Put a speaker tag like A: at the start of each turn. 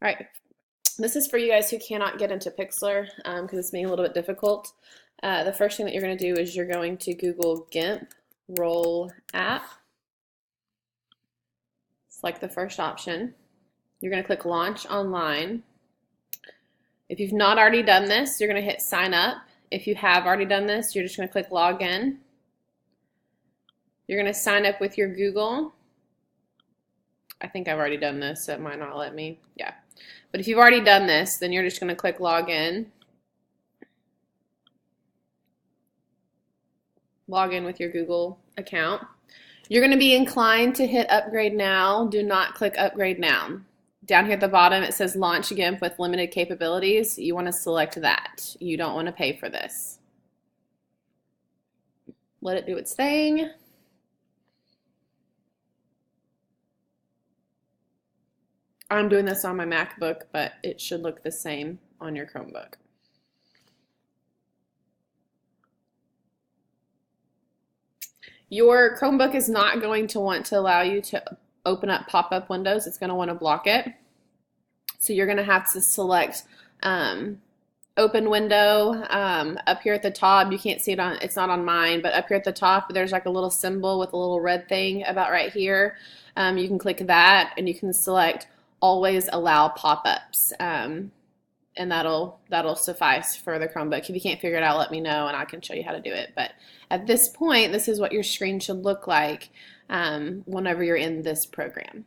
A: All right, this is for you guys who cannot get into Pixlr because it's being a little bit difficult. The first thing that you're going to do is you're going to Google GIMP roll app. Select the first option. You're going to click launch online. If you've not already done this, you're going to hit sign up. If you have already done this, you're just going to click login. You're going to sign up with your Google. I think I've already done this, so it might not let me. Yeah. But if you've already done this, then you're just going to click login. Log in with your Google account. You're going to be inclined to hit upgrade now. Do not click upgrade now. Down here at the bottom it says launch GIMP with limited capabilities. You want to select that. You don't want to pay for this. Let it do its thing. I'm doing this on my MacBook, but it should look the same on your Chromebook. Your Chromebook is not going to want to allow you to open up pop-up windows. It's going to want to block it. So you're going to have to select open window up here at the top. You can't see it on, it's not on mine, but up here at the top there's like a little symbol with a little red thing about right here. You can click that and you can select always allow pop-ups, and that'll suffice for the Chromebook. If you can't figure it out, let me know and I can show you how to do it. But at this point, this is what your screen should look like whenever you're in this program.